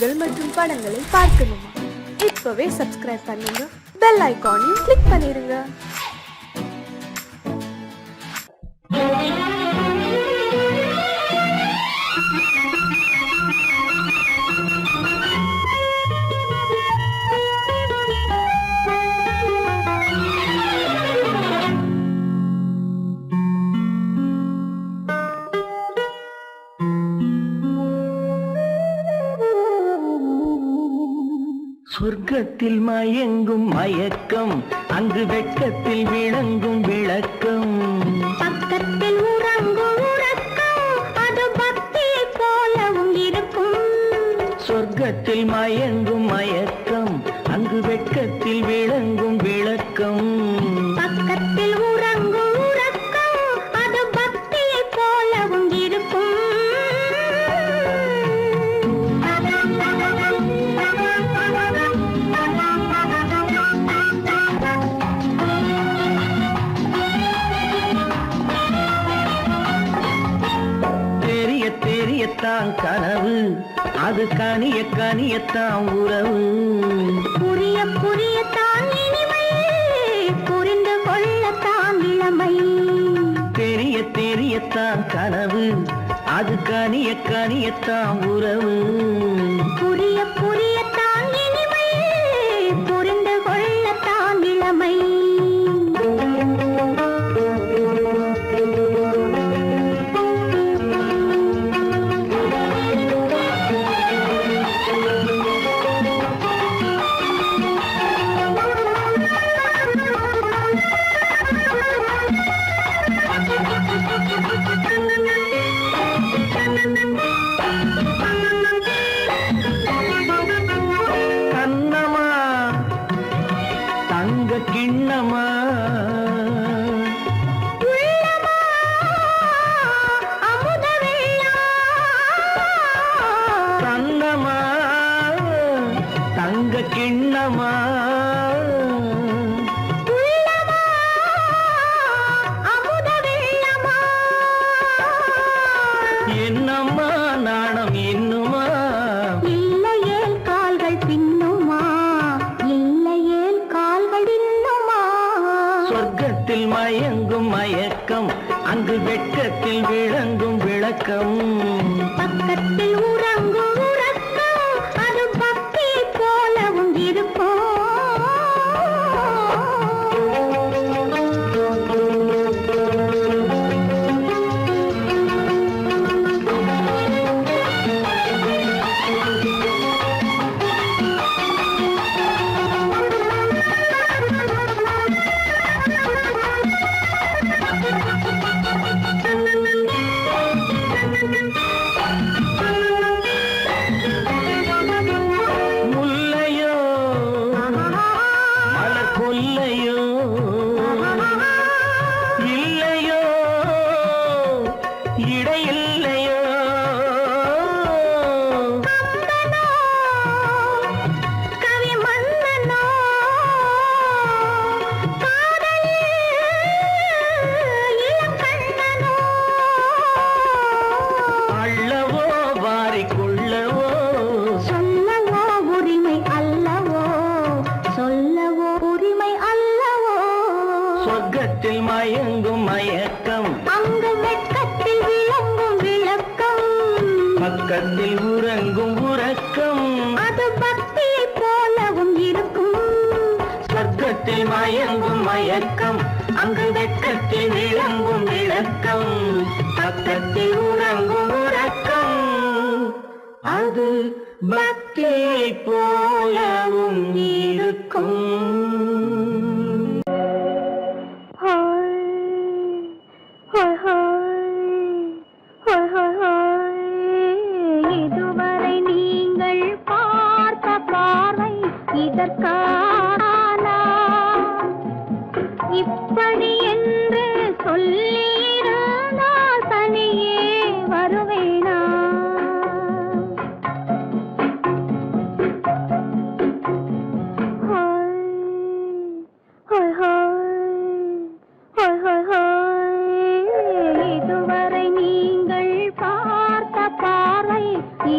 நிகழ்ச்சிகள் மற்றும் படங்களை பார்க்கணுமா? இப்பவே சப்ஸ்கிரைப் பண்ணுங்க, பெல் ஐகானையும் கிளிக் பண்ணிருங்க. சொர்க்கத்தில் மயங்கும் மயக்கம், அங்கு வெட்கத்தில் விளங்கும் விளக்கம். பக்கத்தில் உறங்கும் உறக்கம், அது பக்தியை போலவும் இருக்கும். சொர்க்கத்தில் மயங்கும் மயக்கம், அங்கு வெட்கத்தில் விளங்கும் விளக்கம். பக்கத்தில் உறங்கும் உறக்கம், அது பக்தியை போலவும் இருக்கும். தெரியத்தான் கனவு, அது கனிய கனியத்தான் உறவு. புரிய புரியத்தான் இனிமை, புரிந்து கொள்ளத்தான் இளமை. தெரியத்தான் கனவு, அது கனிய கனியத்தான் உறவு. புரிய புரியத்தான் இனிமை, புரிந்து கொள்ளத்தான் இளமை. கண்ணமா தங்க கிண்ணமா, கண்ணமா தங்க கிண்ணமா, என்னம்மா நாணம் இன்னுமா? இல்லையேல் கால்கள் பின்னுமா, இல்லையேல் கால்கள் இன்னுமா. சொர்க்கத்தில் மயங்கும் மயக்கம், அங்கு வெட்கத்தில் விளங்கும் விளக்கம். பக்கத்தில் உறங்கும் உறக்கம், அது பக்தியை போலவும் இருக்கும். முல்லையோ மலர் கொல்லையோ, இல்லையோ இடையில்லையோ. கவி மன்னனோ, காதலில் இளங்கண்ணனோ. அள்ளவோ வாரிக்கொள்ளவோ, சொல்லவோ உரிமை அல்லவோ, சொல்லவோ உரிமை அல்லவோ. சொர்க்கத்தில் மயங்கும் மயக்கம், அங்கு வெட்கத்தில் விளங்கும் விளக்கம். பக்கத்தில் உறங்கும் உறக்கம். அது பக்தியை போலவும் இருக்கும். சொர்க்கத்தில் மயங்கும் மயக்கம், அங்கு வெட்கத்தில் விளங்கும் விளக்கம். பக்கத்தில் உறங்கும் உறக்கம், அது பக்தியை போலவும் இருக்கும். இதுவரை நீங்கள் பார்த்த பார்வை இதற்கான இப்படி என்று சொல்லியிருந்தால் தனியே வருவேனா?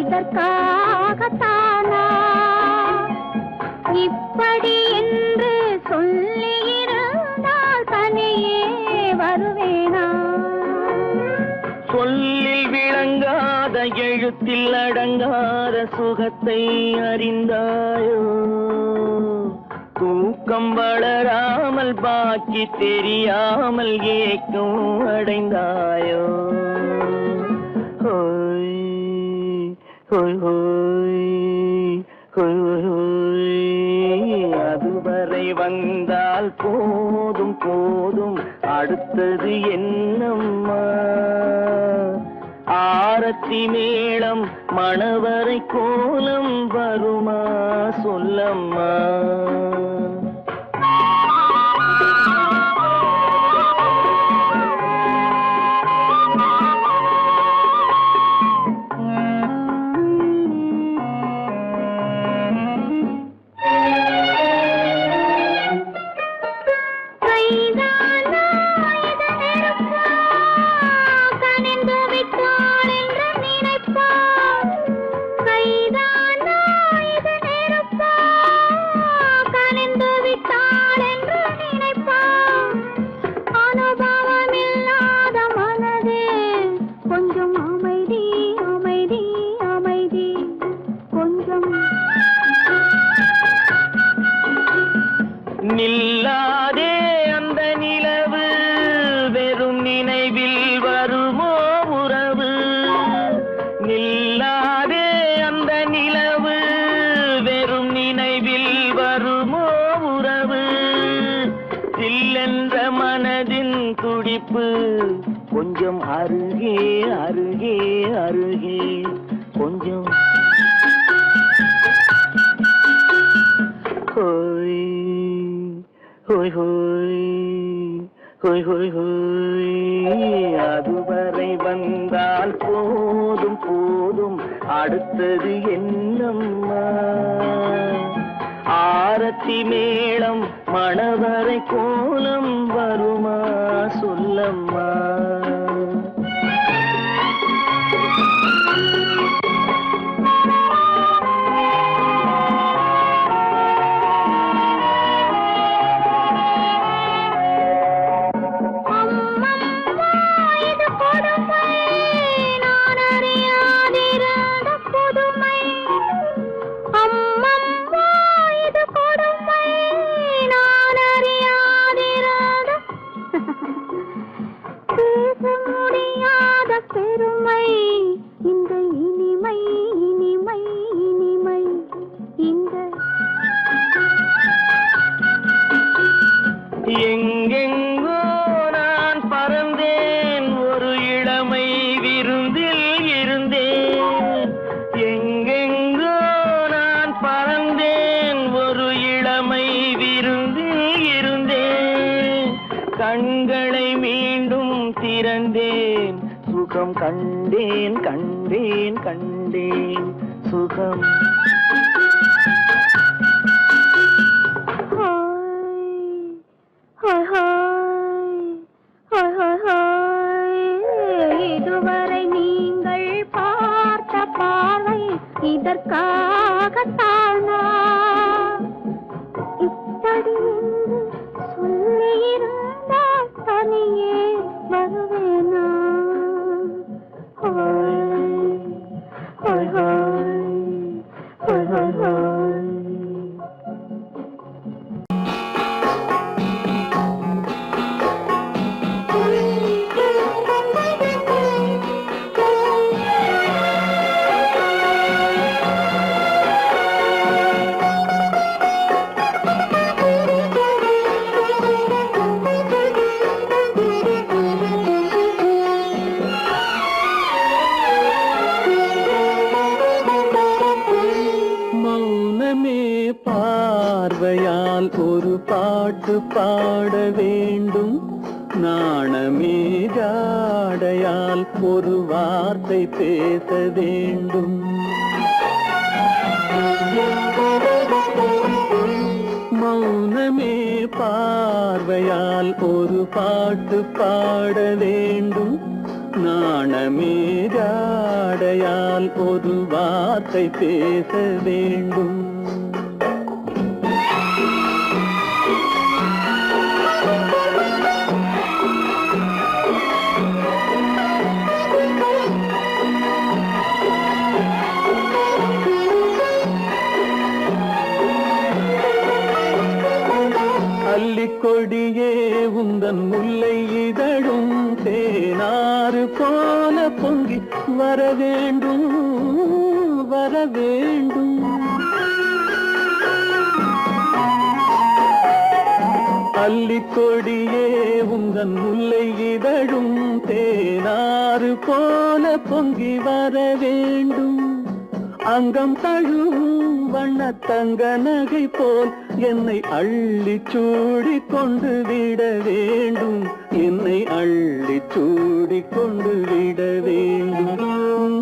இதற்காகத்தான் மனதில் அடங்காத சுகத்தை அறிந்தாயோ தூக்கம் வளராமல் பாக்கி தெரியாமல் ஏக்கம் அடைந்தாயோ ஹோய் ஹோய் ஹோய் ஹோய் ஹோய் அதுவரை வந்தால் போதும் போதும் அடுத்தது என்னம்மா ஆரத்தி மேளம் மணவரை கோலம் வருமா சொல்லம்மா நில்லாதே அந்த நிலவு வெறும் நினைவில் வருமோ உறவு நில்லாதே அந்த நிலவு வெறும் நினைவில் வருமோ உறவு சில்லென்ற மனதின் துடிப்பு கொஞ்சம் அருகே அருகே அருகே கொஞ்சம் ஹோய் ஹோய் ஹோய் ஹோய் ஹோய் ஹோய் அதுவரை வந்தால் போதும் போதும் அடுத்தது என்னம்மா ஆரத்தி மேளம் மணவரை கோலம் வருமா சொல்லம்மா பெருமை இந்த இனிமை இனிமை இனிமை இந்த எங்கெங்கோ நான் பறந்தேன் ஒரு இளமை விருந்தில் இருந்தேன் எங்கெங்கோ நான் பறந்தேன் ஒரு இளமை விருந்தில் இருந்தேன் கண்களை மீண்டும் திறந்தேன் சுகம் கண்டேன் கண்டேன் கண்டேன் சுகம் இதுவரை நீங்கள் பார்த்த பார்வை இதற்காகத்தானா இப்படி சொல்லியிருந்தால் தனியே வருவேனா பார்வையால் ஒரு பாட்டு பாட வேண்டும் நாணமே ஜாடையால் ஒரு வார்த்தை பேச வேண்டும் மௌனமே பார்வையால் ஒரு பாட்டு பாட வேண்டும் நாணமே ஜாடையால் ஒரு வார்த்தை பேச வேண்டும் கொடியே உந்தன் முல்லை இதழும் தேனாறு போல பொங்கி வர வேண்டும் வர வேண்டும். அல்லிக்கொடியே உந்தன் முல்லை இதழும் தேனாறு போல பொங்கி வர வேண்டும். அங்கம் தழுவும் வண்ண தங்க நகை போல் என்னை அள்ளி சூடி கொண்டு விட வேண்டும். என்னை அள்ளி சூடி கொண்டு விட வேண்டும்.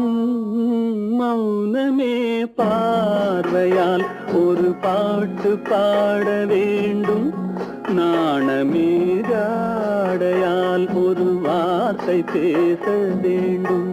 மௌனமே பார்வையால் ஒரு பாட்டு பாட வேண்டும். நாணமே ஜாடையால் ஒரு வார்த்தை பேச வேண்டும்.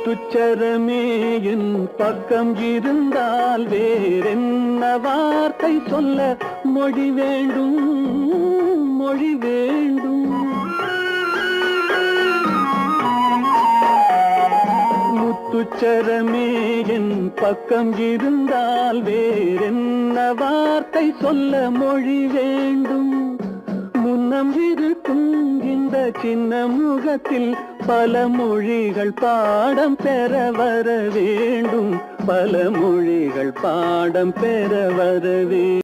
முத்துச்சரமே என் பக்கம் இருந்தால் வேறென்ன வார்த்தை சொல்ல மொழி வேண்டும் மொழி வேண்டும். முத்துச்சரமே என் பக்கம் இருந்தால் வேறென்ன வார்த்தை சொல்ல மொழி வேண்டும். முன்னம் இருக்கும் இந்த சின்ன முகத்தில் பல மொழிகள் பாடம் பெற வர வேண்டும். பல மொழிகள் பாடம் பெற வர வேண்டும்.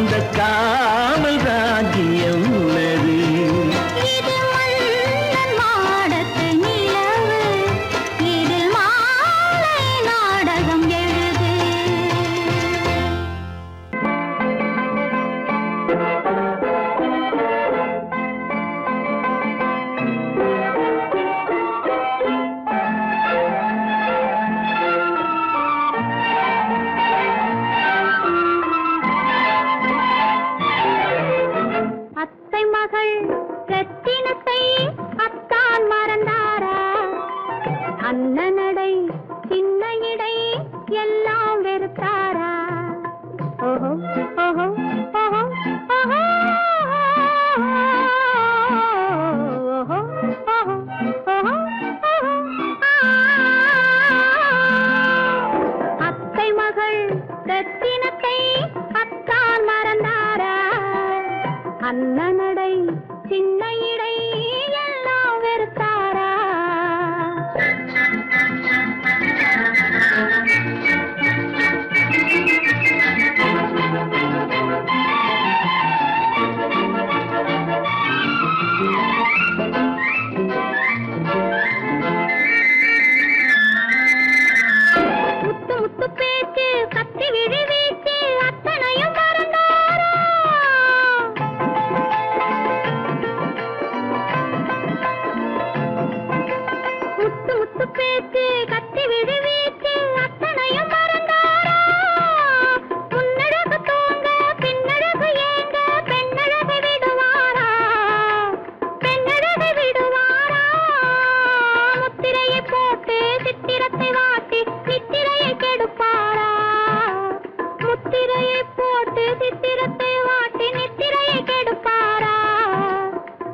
அந்த காவல் ராஜ்யம் உள்ளது. இது மன்னன் மாடத்து நிலவு, இதில் மாலை நாடகம் எழுது. அத்தை மகள் ரத்தினத்தை அத்தான் மறந்தாரா? அண்ணனடை சின்ன இடை எல்லாம் வெறுத்தாரா? ஓஹோ ஓஹோ ஓஹோ ஓஹோ ஓஹோ ஓஹோ ஓஹோ. அத்தை மகள் ரத்தினத்தை அத்தான் மறந்தாரா? அண்ணனடை சின்ன இடை எல்லாம் வெறுத்தாரா? முத்து முத்து பேச்சு கத்தி விழி வீச்சு அத்தனையும் மறந்தாரா? முத்து முத்து பேச்சு கத்தி விழி வீச்சு அத்தனையும் மறந்தாரா? முன்னழகு தூங்க பின்னழகு ஏங்க பெண்ணழகு விடுவாரா? பெண்ணழகு விடுவாரா? முத்திரையை போட்டு சித்திரத்தை வாட்டி நித்திரையை கெடுப்பாரா? முத்திரையை போட்டு சித்திரத்தை வாட்டி நித்திரையை கெடுப்பாரா?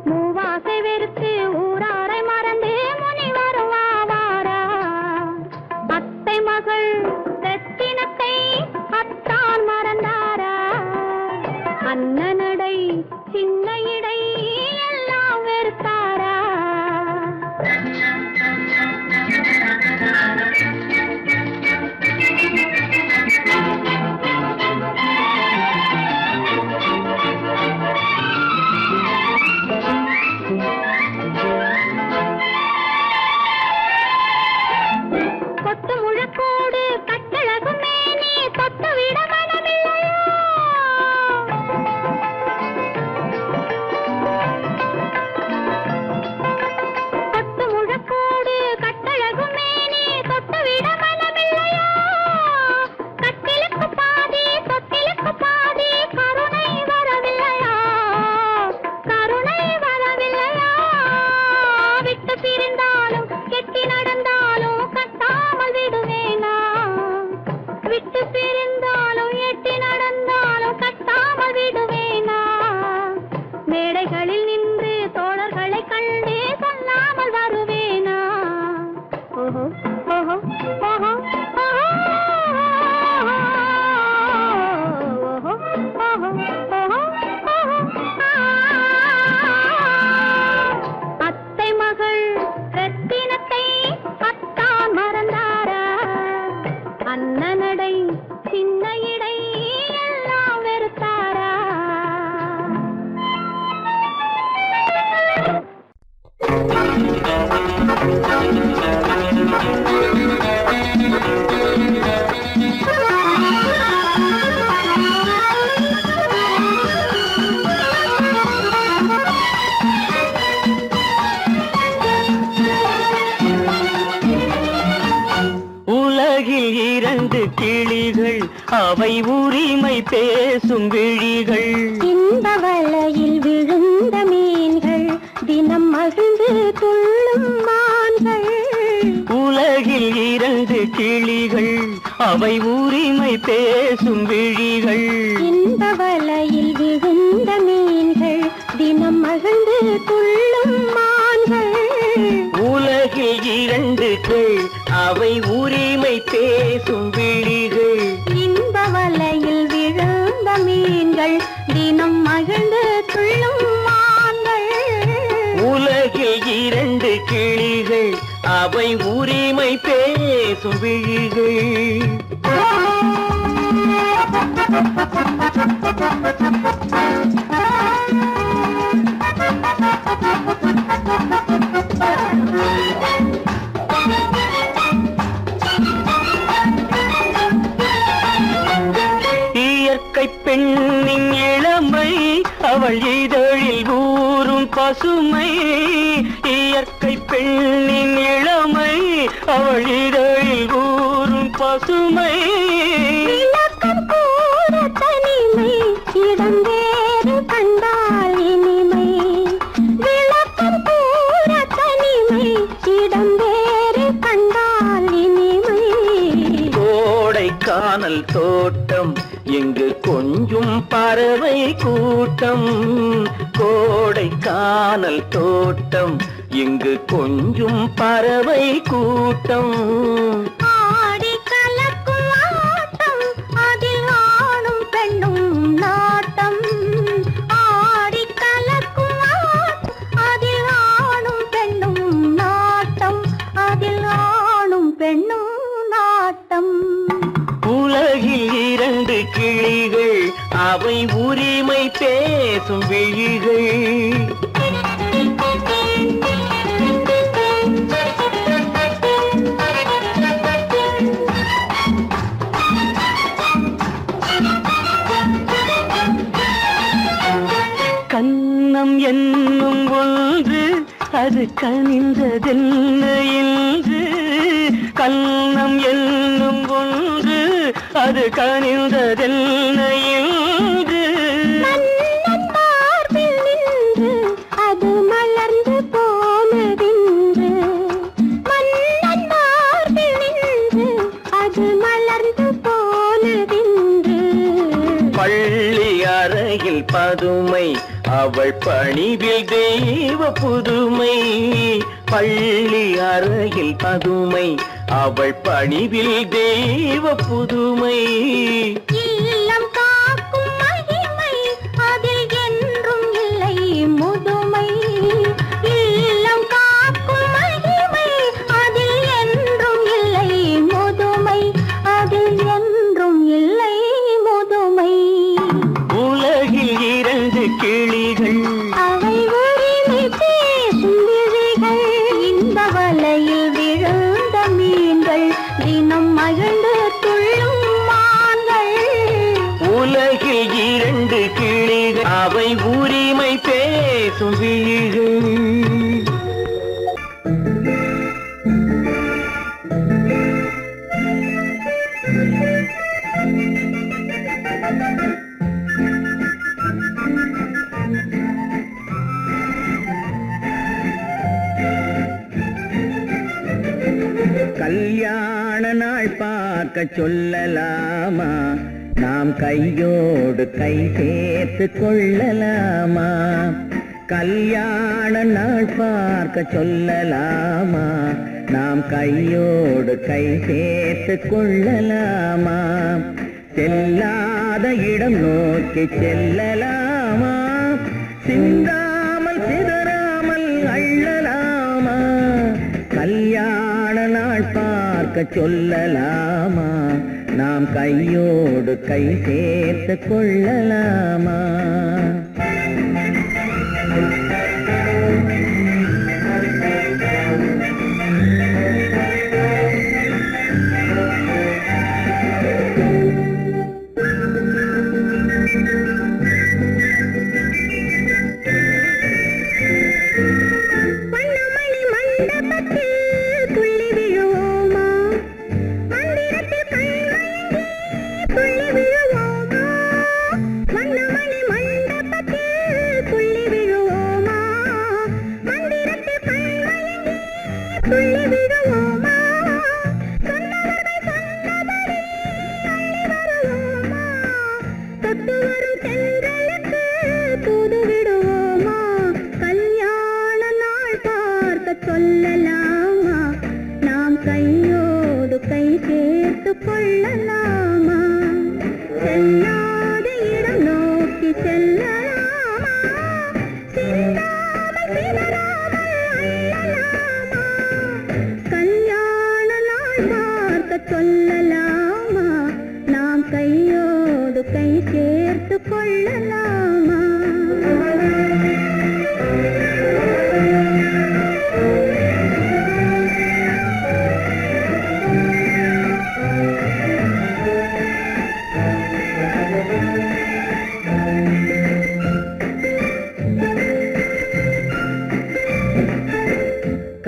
மூவாசை வெறுத்து ஊராரை மறந்து முனி வருவாரா? அத்தை மகள் ரத்தினத்தை அத்தான் மறந்தாரா? அண்ணனடை சின்ன இடை எல்லாம் வெறுத்தாரா? கொத்து முழக்கோடு கட்டழகு மேனி தொட்டு விட மனமில்லையோ? கொத்து முழக்கோடு கட்டழகு மேனி தொட்டு விட மனமில்லையோ? கட்டிலுக்கு பாதி தொட்டிலுக்கு பாதி கருணை வரவில்லையா? கருணை வரவில்லையா? விட்டு பிரிந்தாலும் கெட்டி நடந்தாலும் கட்டாமல் விடுவேனா? விட்டு பிரிந்தாலும் எட்டி நடந்தாலும் கட்டாமல் விடுவேனா? மேடைகளில் நின்று தோழர்களை கண்டு சொல்லாமல் வருவேனா? ஓஹோ ஓஹோ ஓஹோ ஓஹோ ஓஹோ ஓஹோ ஓஹோ ஓஹோ. அத்தை மகள் ரத்தினத்தை அத்தான் மறந்தாரா? அண்ணனடை சின்ன இடை எல்லாம் வெறுத்தாரா? உலகில் இரண்டு கிளிகள் அவை உரிமை பேசும் விழிகள். இந்த வலையில் விழுந்த மீன்கள் தினம் மகிழ்ந்து துள்ளும் மான்கள். உலகில் இரண்டு கிளிகள் அவை உரிமை பேசும் விழிகள். இந்த வலையில் விழுந்த மீன்கள் தினம் மகிழ்ந்து துள்ளும் மான்கள். உலகில் இரண்டு கிள் அவை உரிமை பேசும் விழிகள். இந்த வலையில் விழுந்த மீன்கள் தினம் மகிழ்ந்து துள்ளும் மான்கள். உலகில் இரண்டு கிளிகள் அவை உரிமை பேசும் விழிகள். இயற்கை பெண்ணின் இளமை அவள் இதழில் ஊறும் பசுமை. இயற்கை பெண்ணின் இளமை அவள் இதழில் ஊறும் பசுமை. விளக்கம் கூற தனிமை இடம் வேறு கண்டால் இனிமை. விளக்கம் கூற தனிமை இடம் வேறு கண்டால் இனிமை. கோடைக்கானல் தோட்டம் எங்கு கொஞ்சும் பறவை கூட்டம். கோடைக்கானல் தோட்டம் எங்கு கொஞ்சும் பறவை கூட்டம். ஆடி கலக்கும் ஆட்டம் அதில் ஆணும் பெண்ணும் நாட்டம். ஆடி கலக்கும் ஆட்டம் அதில் ஆணும் பெண்ணும் நாட்டம். அதில் ஆணும் பெண்ணும் நாட்டம். உலகில் இரண்டு கிளிகள் அவை உரிமை பேசும் விழிகள். கன்னம் என்னும் ஒன்று அது கனிந்ததென்ன என்று. கன்னம் என்னும் ஒன்று அது கனிந்ததென்ன என்று. மன்னன் மார்பில் நின்று அது மலர்ந்து போனதென்று. மன்னன் மார்பில் நின்று அது மலர்ந்து போனதென்று. பள்ளி அறையில் பதுமை அவள் பணிவில் தெய்வ புதுமை. பள்ளி அறையில் பதுமை அவள் பணிவில் தெய்வ புதுமை. இல்லம் காக்கும் மகிமை அதில் என்றும் இல்லை முதுமை. இல்லம் காக்கும் மகிமை அதில் என்றும் இல்லை முதுமை. அதில் என்றும் இல்லை முதுமை. உலகில் இரண்டு கிளிகள் அவை உரிமை பேசும் விழிகள். இந்த வலையில் விழுந்த மீன்கள் தினம் மகிழ்ந்து துள்ளும் மான்கள். உலகில் இரண்டு கிளிகள் அவை உரிமை பேசும் விழிகள். கல்யாண நாள் பார்க்க சொல்லலாமா? நாம் கையோடு கை சேர்த்து கொள்ளலாமா? கல்யாண நாள் பார்க்க சொல்லலாமா? நாம் கையோடு கை சேர்த்து கொள்ளலாமா? செல்லாத இடம் நோக்கி செல்லலாமா? சிந்தாமல் சிதறாமல் அள்ளலாமா? கல்யாண நாள் பார்க்க சொல்லலாமா? நாம் கையோடு கை சேர்த்து கொள்ளலாமா? மண்டபத்தில்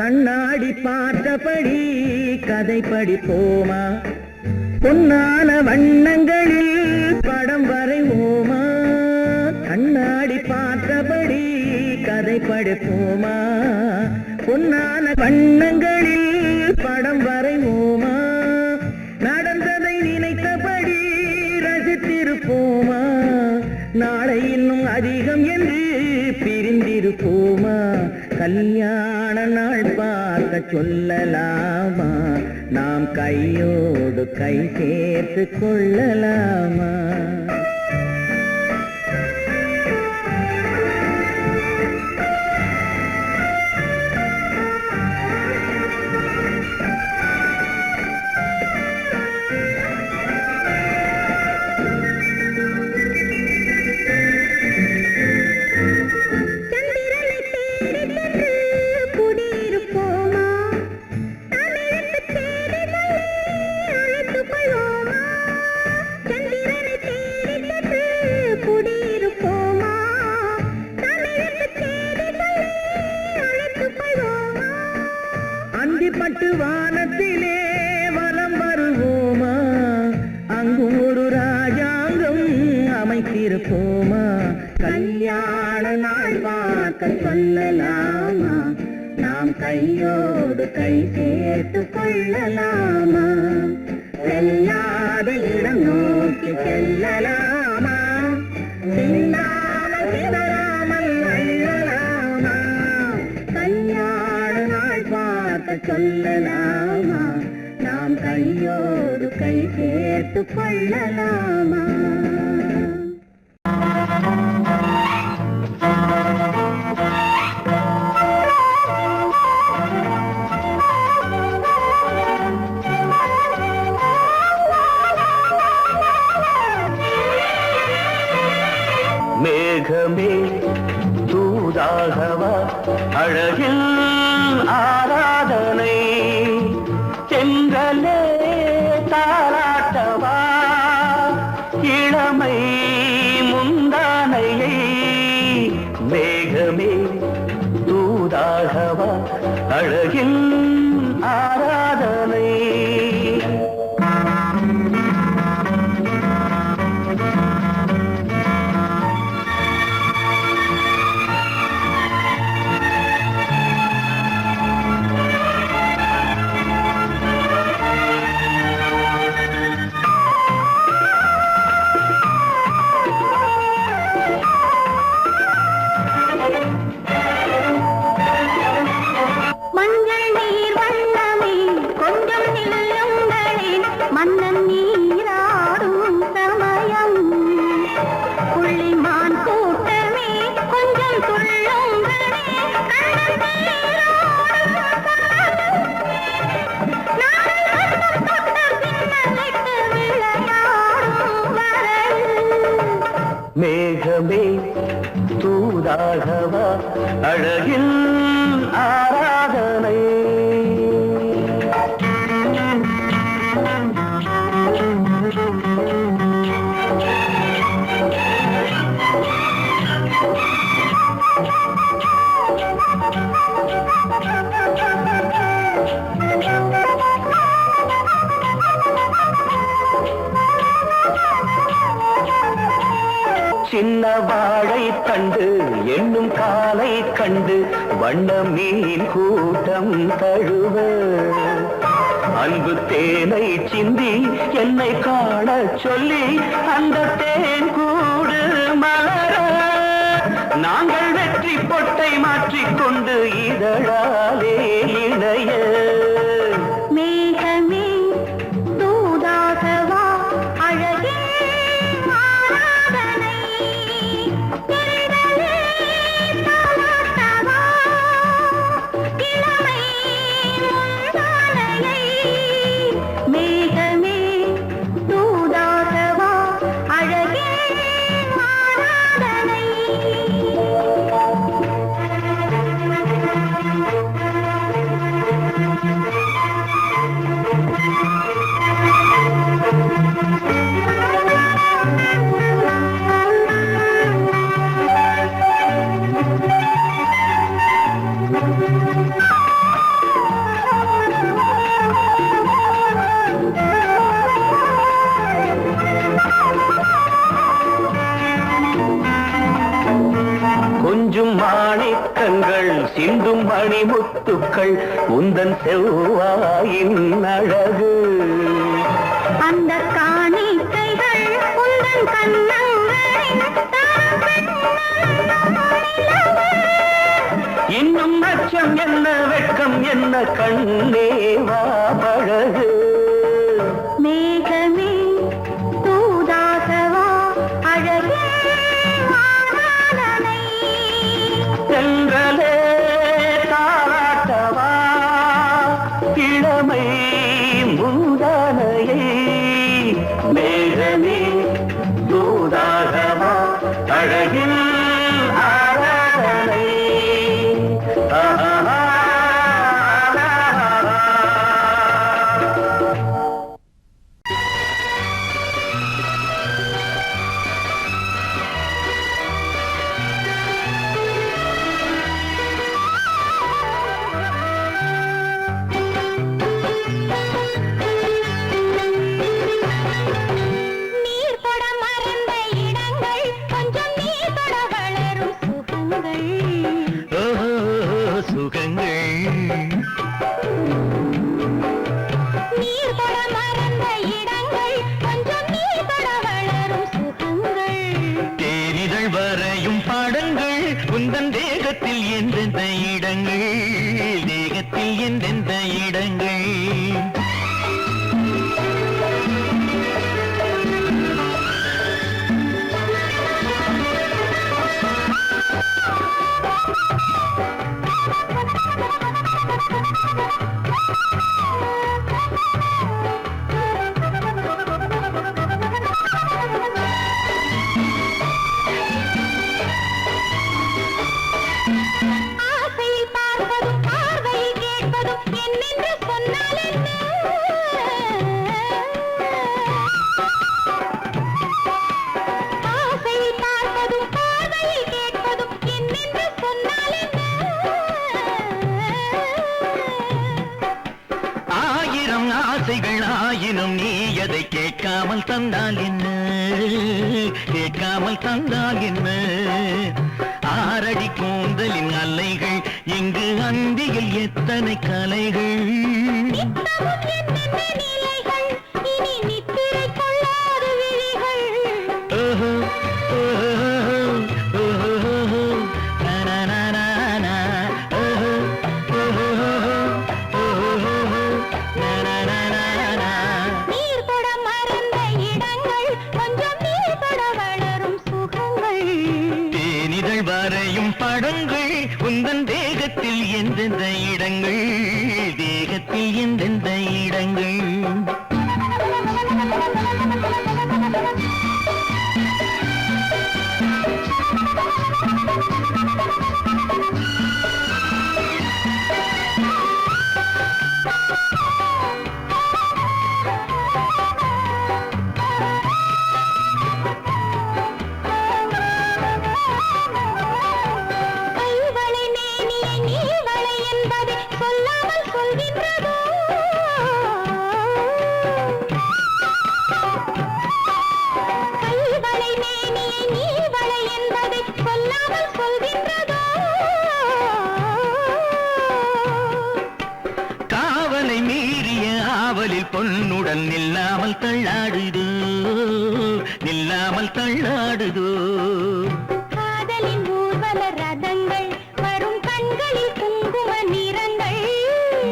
கண்ணாடி பார்த்தபடி கதை படிப்போமா பொன்னான வண்ணங்களில் படம் வரைவோமா கண்ணாடி பார்த்தபடி கதை படிப்போமா பொன்னான வண்ணங்களில் படம் வரைவோமா நடந்ததை நினைத்தபடி ரசித்திருப்போமா நாளை இன்னும் அதிகம் என்று பிரிந்திருப்போமா கல்யாண நாள் பார்க்க சொல்லலாமா நாம் கையோடு கை சேர்த்து கொள்ளலாமா பட்டு வானத்திலே வலம் வருவோமா அங்கும் ஒரு ராஜாங்கம் அமைத்திருப்போமா கல்யாண நாள் பார்க்க சொல்லலாமா நாம் கையோடு கை சேர்த்து கொள்ளலாமா செல்லாத இடம் நோக்கி செல்லலாமா சிந்தாமல் சிதறாமல் அள்ளலாமா கல்யாண நாள் பார்க்க சொல்லலாமா நாம் கையோடு கை சேர்த்து கொள்ளலாமா மேகமே தூதாகவா அழகில் ஆராதனை செங்கலே தாராட்டவா இளமை முந்தானையை மேகமே தூதாகவா அழகில் ஆராதனை மேகமே தூதாகவா அழகில் ஆராதனை சின்ன வாழை தண்டு என்னும் காலை கண்டு வண்ண மீன் கூட்டம் தழுவ அன்பு தேனை சிந்தி என்னை காண சொல்லி அந்த தேன் கூடு மலர நாங்கள் வெற்றி பொட்டை மாற்றிக்கொண்டு இதழாலே இணைய மேகமே தூதாகவா அழகே ஆராதனை தென்றலே தாலாட்டவா இளமை முந்தானையை மேகமே தூதாகவா அழகே ஆராதனை மிஞ்சும் மாணிக்கங்கள் சிந்தும் மணிமுத்துக்கள் உந்தன் செவ்வாயின் அழகு. அந்த காணிக்கைகள் உந்தன் கண்ணங்களின் இன்னும் அச்சம் என்ன வெட்கம் என்ன கண்ணே வா பழகு. மேகமே தூதாகவா அழகே மாமலனை சென்றலே தாராட்டவா இளமை முந்தானையை. மேகமே தூதாகவா அழகில் ஆராதனை. நீர் தொட மறந்த இடங்கள் கொஞ்சம் நீர் தொட வளரும் சுகங்கள். சுகங்கள் நீர் தொட மறந்த இடங்கள் கொஞ்சம் நீர் தொட வளரும் சுகங்கள். தேரிதழ் வரையும் பாடங்கள் உந்தன் தேகத்தில் எந்தெந்த இடங்கள், தேகத்தில் எந்தெந்த இடங்கள். ஆசையில் பார்ப்பதும் பார்வையில் கேட்பதும் என்னென்று சொன்னால் என்ன? ஆசையில் பார்ப்பதும் பார்வையில் கேட்பதும் என்னென்று சொன்னால் என்ன? ஆயிரம் ஆசைகள் ஆயினும் நீ அதை கேட்காமல் தந்தால் என்ன, கேட்காமல் தந்தால் என்ன. ஆரடி கூந்தலின் அலைகள் இங்கு அந்தியில் எத்தனை கலைகள். நித்தமும் என்னென்ன நிலைகள் இனி நித்திரை கொள்ளாத விழிகள். ஓஹோ, ஓஹோ, ஓஹோ, நனனனனா, ஓஹோ, ஓஹோ, ஓஹோ, நனனனனா. நீர் தொட மறந்த இடங்கள் கொஞ்சம் நீர் தொட வளரும் சுகங்கள். தேனிதழ் வரையும் படங்கள் உந்தன் தேகத்தில் எந்தெந்த இடங்கள், தேகத்தில் எந்தெந்த இடங்கள். கைவளை மேனியை நீவளை என்பதை சொல்லாமல் சொல்கின்றதோ? கைவளை மேனியை நீவளை என்பதை சொல்லாமல் சொல்கின்றதோ? காவலை மீறிய ஆவலில் பொன்னுடன் நில்லாமல் தள்ளாடுதோ, நில்லாமல் தள்ளாடுதோ. காதலின் ஊர்வல ரதங்கள் வரும் கண்களில் குங்கும நிறங்கள்.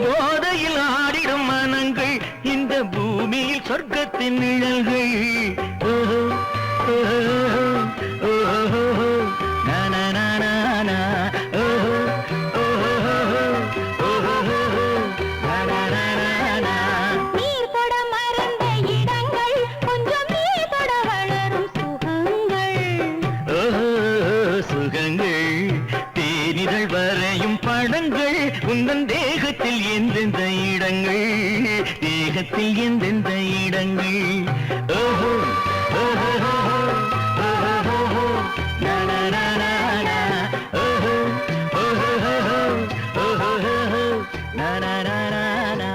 போதையில் ஆடிடும் மனங்கள் இந்த பூமியில் சொர்க்கத்தின் நிழல்கள். ஓஹோ, ஓஹோ, ஓஹோ, நனனனனா, ஓஹோ, ஓஹோ, ஓஹோ, நனனனனா. நீர் தொட மறந்த இடங்கள் கொஞ்சம் நீர் தொட வளரும் சுகங்கள். ஓஹோ, சுகங்கள் தேனிதழ் வரையும் படங்கள் உந்தன் தேகத்தில் எந்தெந்த இடங்கள், தேகத்தில் எந்தெந்த இடங்கள். ஓஹோ, ஓஹோ, ஓஹோ, நனனனனா, ஓஹோ, ஓஹோ, ஓஹோ, நனனனனா.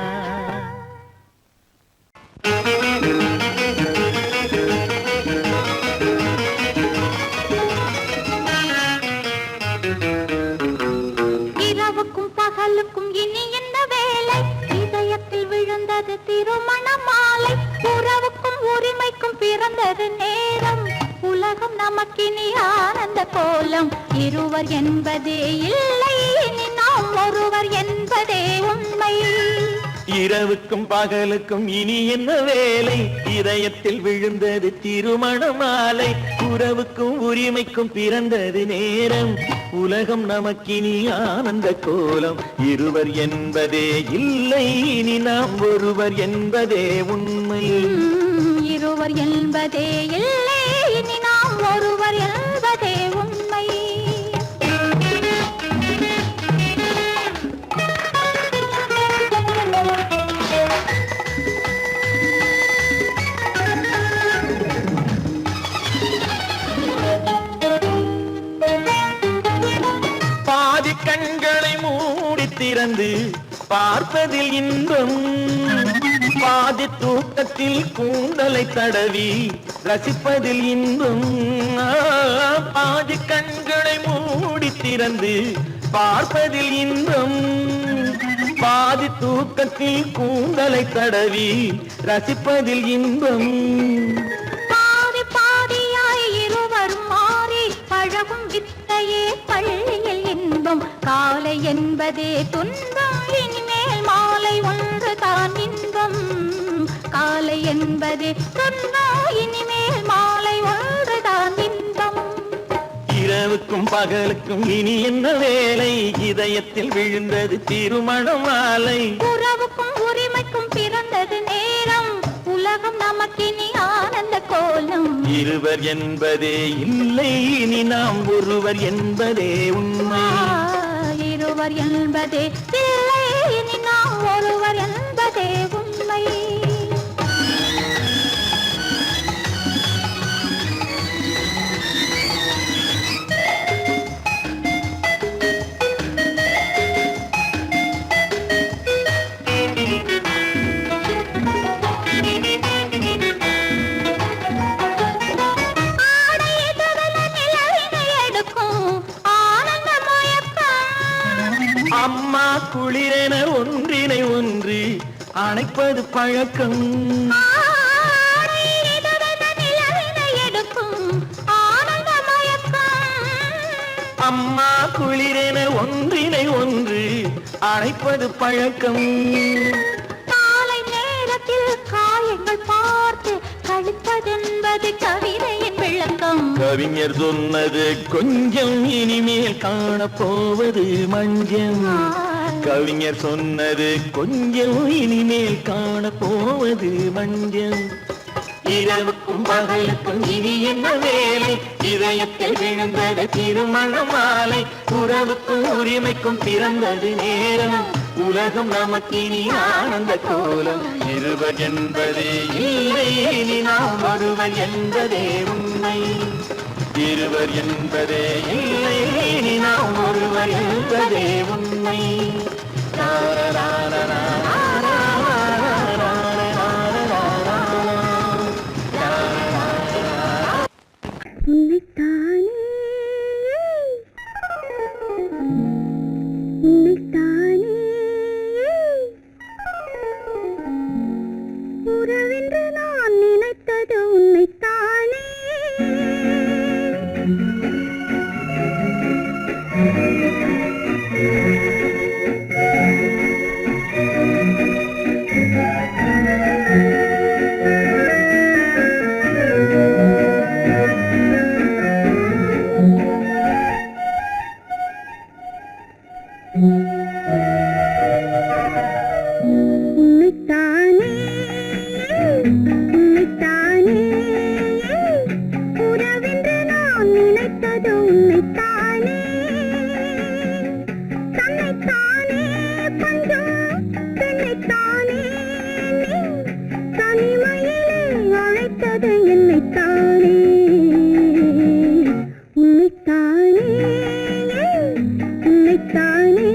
நமக்கினி ஆனந்த கோலம். இருவர் என்பதே இல்லை, இனி நாம் ஒருவர் என்பதே உண்மை. இரவுக்கும் பகலுக்கும் இனி என்ன வேலை, இதயத்தில் விழுந்தது திருமண மாலை. உறவுக்கும் உரிமைக்கும் பிறந்தது நேரம், உலகம் நமக்கினி ஆனந்த கோலம். இருவர் என்பதே இல்லை, இனி நாம் ஒருவர் என்பதே உண்மை. இருவர் என்பதே இல்லை, இனி நாம் ஒருவர் என்பதே உண்மை. பாதி கண்களை மூடி திறந்து பார்ப்பதில் இன்பம், பாதி தூக்கத்தில் கூந்தலை தடவி ரசிப்பதில் இன்பம். பாதி கண்களை மூடி திறந்து பார்ப்பதில் இன்பம், பாதி தூக்கத்தில் கூந்தலை தடவி ரசிப்பதில் இன்பம். பாதி பாதியாய் இருவரும் மாறி பழகும் வித்தையே பள்ளியில் இன்பம். காலை என்பதே துன்பம், இனிமேல் மாலை ஒன்று தான் இன்பம். காலை என்பதே துன்பம், இனிமேல் மாலை ஒன்று தான் இன்பம். இரவுக்கும் பகலுக்கும் இனி என்ன வேலை, இதயத்தில் விழுந்தது திருமண மாலை. உறவுக்கும் உரிமைக்கும் பிறந்தது நேரம், உலகம் நமக்கினி ஆனந்த கோலம். இருவர் என்பதே இல்லை, இனி நாம் ஒருவர் என்பதே உண்மை. இருவர் என்பதே இல்லை, இனி நாம் ஒருவர் என்பதே உண்மை. அம்மா குளிரென ஒன்றினை ஒன்று அணைப்பது பழக்கம். அம்மா குளிரென ஒன்றினை ஒன்று அணைப்பது பழக்கம். காலை நேரத்தில் காயங்கள் பார்த்து கழிப்பதென்பது கவிதையின் விளக்கம். கவிஞர் சொன்னது கொஞ்சம், இனிமேல் காணப்போவது மஞ்சம். கவிஞர் சொன்னது கொஞ்சம், இனிமேல் காணப்போவது மஞ்சம். இரவுக்கும் பகலுக்கும் இனி என்ன வேலை, இதயத்தில் விழுந்தது திருமண மாலை. உறவுக்கும் உரிமைக்கும் பிறந்தது நேரம், உலகம் நமக்கினி ஆனந்த கோலம். இருவர் என்பதே இல்லை, இனி நாம் ஒருவர் என்பதே உண்மை. இருவர் என்பதே இல்லை, இனி நாம் ஒருவர் என்பதே உண்மை. உன்னைத்தானே உன்னைத்தானே உறவென்று நான் நினைத்தது உன்னைத்தானே. உன்னைத்தானே உன்னைத்தானே உறவென்று நான் நினைத்தது உன்னைத்தானே. தன்னைத்தானே பஞ்சம் பெண்ணைத்தானே, நீ தனிமையிலே அழைத்தது என்னைத்தானே. உன்னைத்தானே உன்னைத்தானே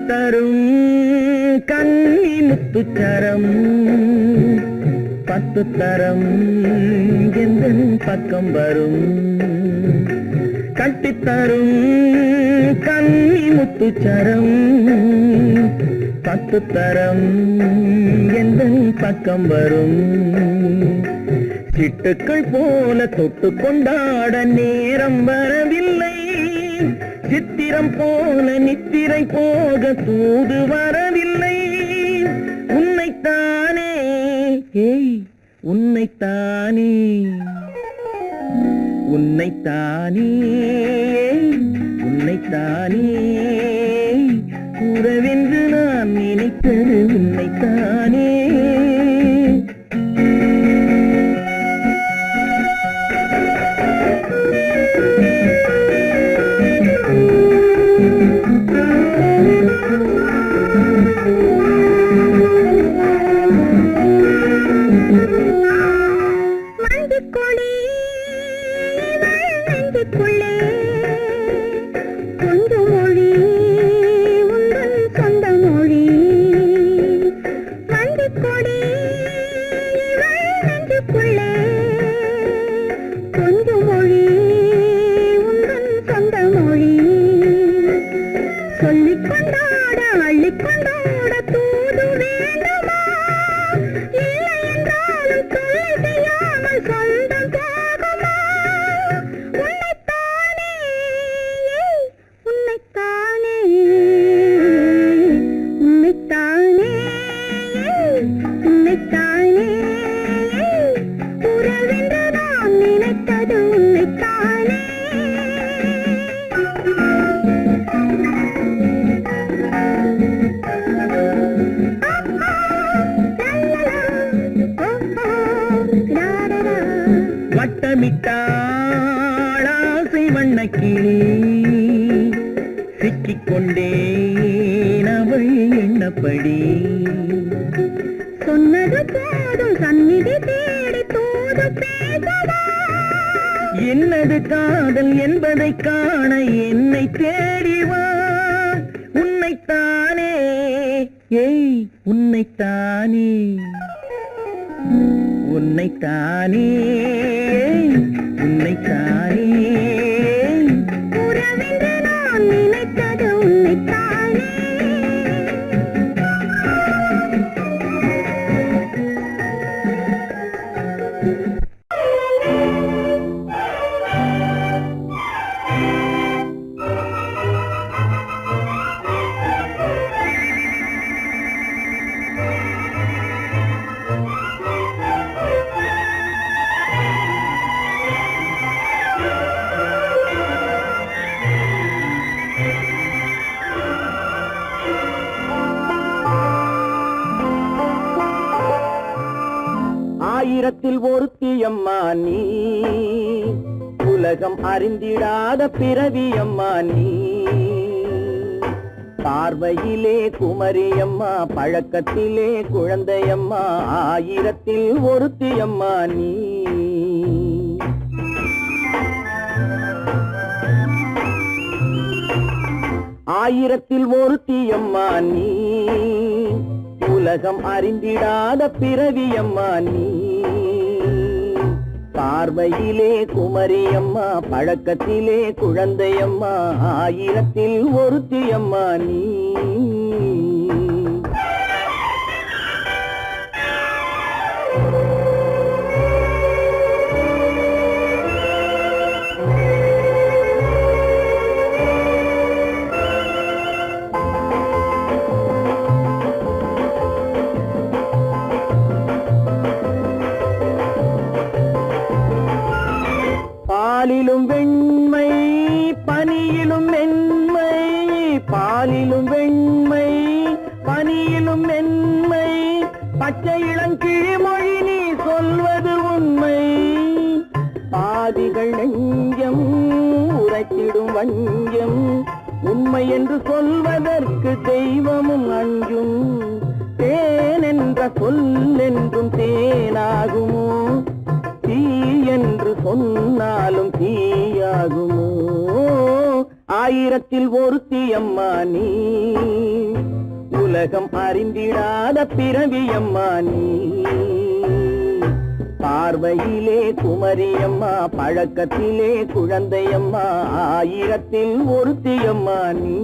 கட்டித்தரும் கன்னி முத்துச்சரம் 10 தரம் எந்தன் பக்கம் வரும் கட்டித்தரும் கன்னி முத்துச்சரம் 10 தரம் எந்தன் பக்கம் வரும் சிட்டுக்கள் போல தொட்டு கொண்டாட நேரம் வரவில்லை சித்திரம் போல நித்திரை போக தூது வரவில்லை உன்னைத்தானே உன்னைத்தானே உன்னைத்தானே உன்னைத்தானே உறவென்று நான் நினைத்தது உன்னைத்தானே வட்டமிட்டாளாசை வண்ணக்கிளி சிக்கிக்கொண்டேன் அவள் எண்ணப்படி சொன்னது போதும் சந்நிதி தேடி தூது பேசவா என்னது காதல் என்பதை காண என்னை தேடிவா உன்னைத்தானே உன்னைத்தானே உன்னைத்தானே உன்னைத்தானே உறவென்று நான் நினைத்தது உன்னைத்தானே ஆயிரத்தில் ஒருத்தியம்மா நீ உலகம் அறிந்திடாத பிறவியம்மா நீ பார்வையிலே குமரியம்மா பழக்கத்திலே குழந்தையம்மா ஆயிரத்தில் ஒருத்தியம்மா நீ ஆயிரத்தில் ஒருத்தியம்மா நீ உலகம் அறிந்திடாத பிறவியம்மா நீ பார்வையிலே குமரியம்மா பழக்கத்திலே குழந்தையம்மா ஆயிரத்தில் ஒருத்தியம்மா நீ பாலிலும் வெண்மை பனியிலும் மென்மை பாலிலும் வெண்மை பனியிலும் மென்மை பச்சை இளங்கிழிமொழி நீ சொல்வது உண்மை பாதிகள் நெஞ்சம் உரைத்திடும் வஞ்சம் உண்மை என்று சொல்வதற்கு தெய்வமும் அஞ்சும் தேன் என்ற சொல் என்றும் தேனாகுமோ தீ என்று சொன்னாலும் தீயாகுமோ ஆயிரத்தில் ஒருத்தியம்மா நீ உலகம் அறிந்திடாத பிறவியம்மா நீ பார்வையிலே குமரியம்மா பழக்கத்திலே குழந்தையம்மா ஆயிரத்தில் ஒருத்தியம்மா நீ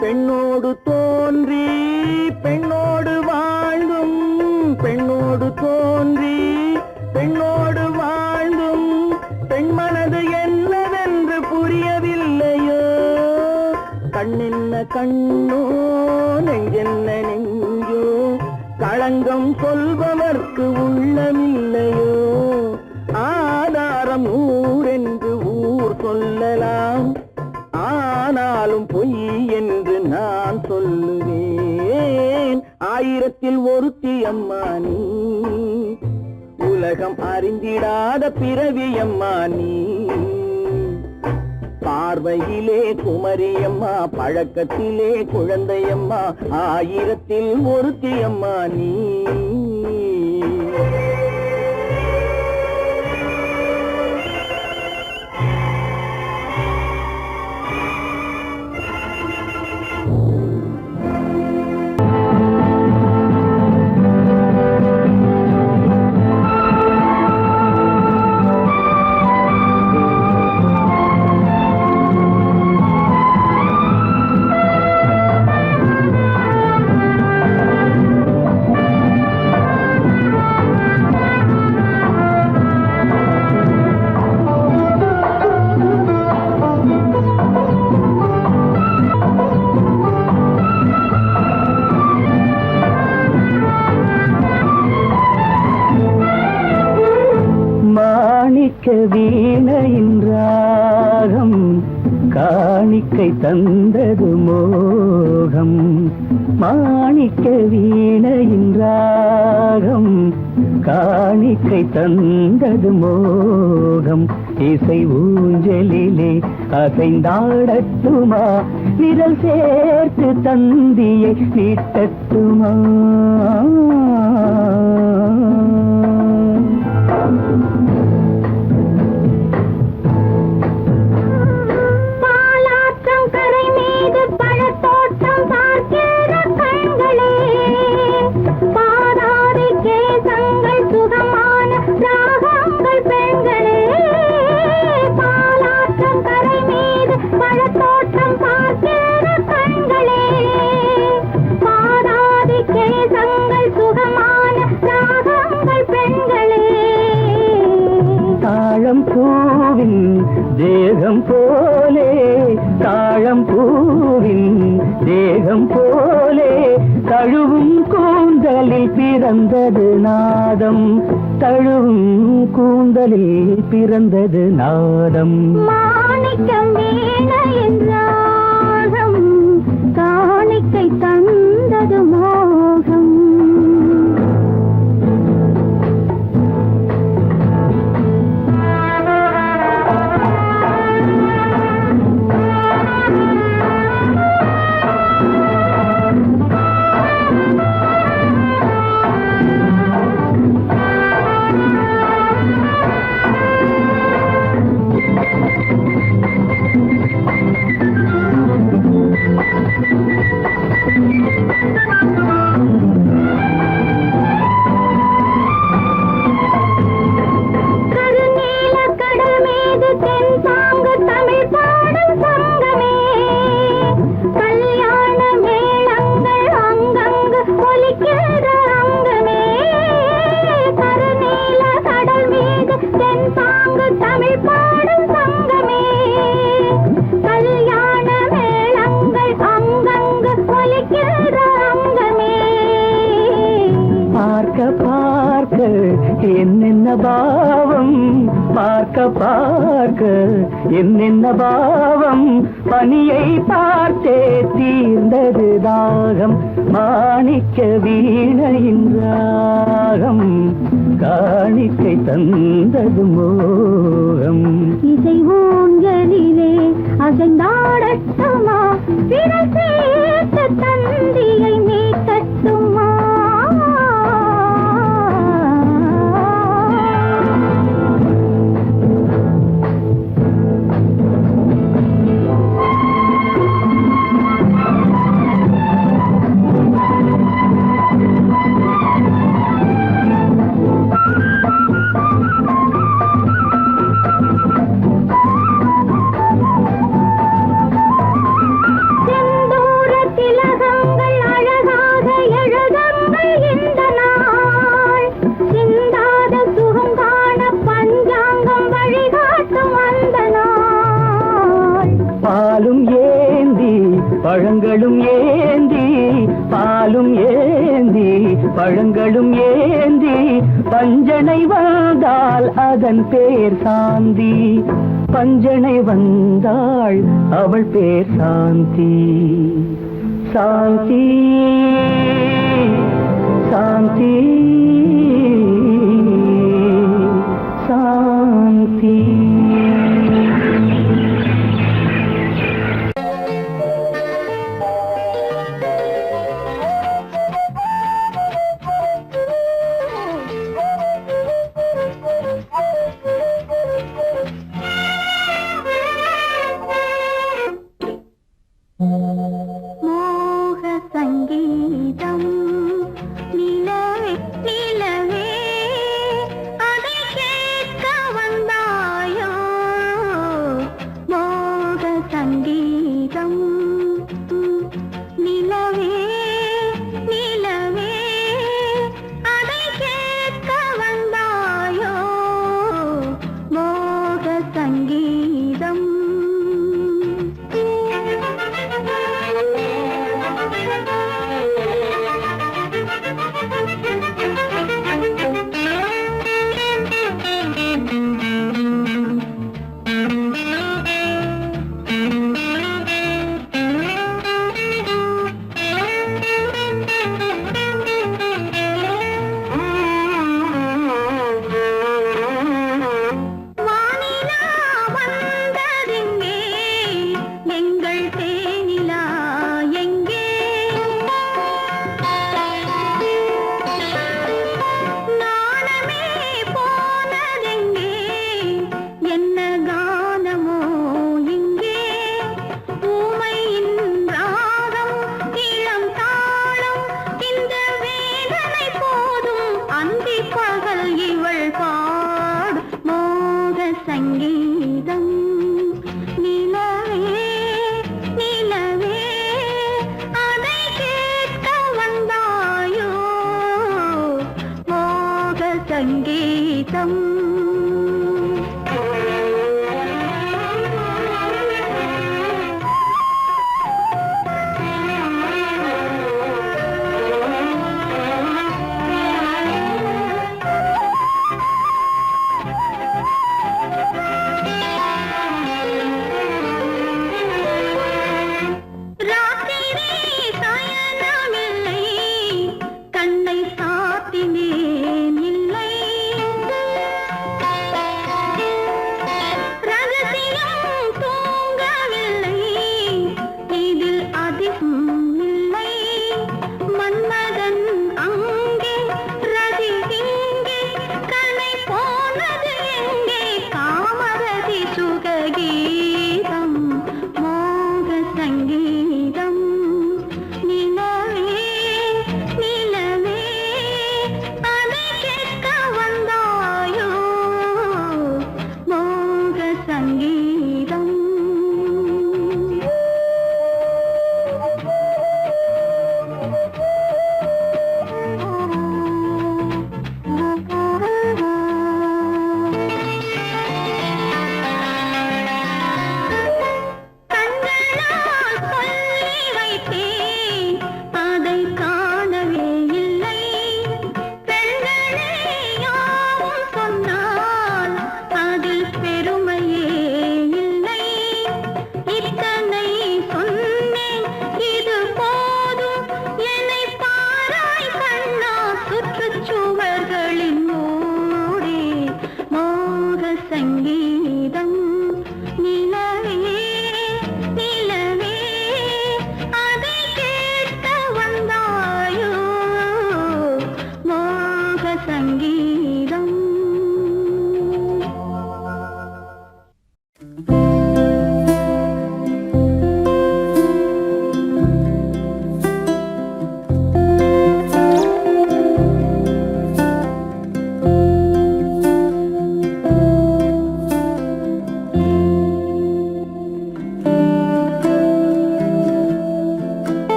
பெண்ணோடு தோன்றி பெண்ணோடு வாழ்ந்தும் பெண்ணோடு தோன்றி பெண்ணோடு வாழ்ந்தும் பெண்மனது என்னவென்று புரியவில்லையோ கண்ணென்ன கண்ணோ நெஞ்சென்ன நெஞ்சோ களங்கம் சொல்பவர்க்கு உள்ளமில்லையோ ஆதாரம் ஊரென்று ஊர் சொல்லலாம் ஆனாலும் பொய் என்று நான் சொல்லுவேன் ஆயிரத்தில் ஒருத்தி அம்மா நீ உலகம் அறிந்திடாத பிறவியம்மா நீ பார்வையிலே குமரியம்மா பழக்கத்திலே குழந்தையம்மா ஆயிரத்தில் ஒருத்தி அம்மா நீ வீணையின் ராகம் காணிக்கை தந்தது மோகம் மாணிக்க வீணையின் ராகம் காணிக்கை தந்தது மோகம் இசை ஊஞ்சலிலே அசைந்தாடட்டுமா விரல் சேர்த்து தந்தியை நீட்டட்டுமா தேகம் போலே தாழம் பூவின் தேகம் போலே தழுவும் கூந்தலில் பிறந்தது நாதம் தழுவும் கூந்தலில் பிறந்தது நாதம் மாணிக்கம் வீணையின் ராகம் காணிக்கை தந்தது மோகம் என்னென்ன பாவம் பார்க்க பார்க்க என்னென்ன பாவம் பனியை பார்த்தே தீர்ந்தது தாகம் மாணிக்க வீணையின் ராகம் காணிக்கை தந்தது மோகம். இசை ஊஞ்சலிலே அசைந்தாடட்டுமா, விரல் சேர்த்த தந்தியை மீட்டட்டுமா? பாலும் ஏந்தி பழங்களும் ஏந்தி, பாலும் ஏந்தி பழங்களும் ஏந்தி, பஞ்சனை வந்தால் அதன் பேர் சாந்தி. பஞ்சனை வந்தாள் அவள் பேர் சாந்தி. சாந்தி சாந்தி சாந்தி. மோக சங்கீதம் நிலவே நிலவே, அதை கேட்க வந்தாயோ? மோக சங்கீதம் நிலவே நிலவே, அதை கேட்க வந்தாயோ? மோக சங்கீதம். சங்கீதம் நிலவே நிலவே, அதை கேட்க வந்தாயோ? மோக சங்கீதம்.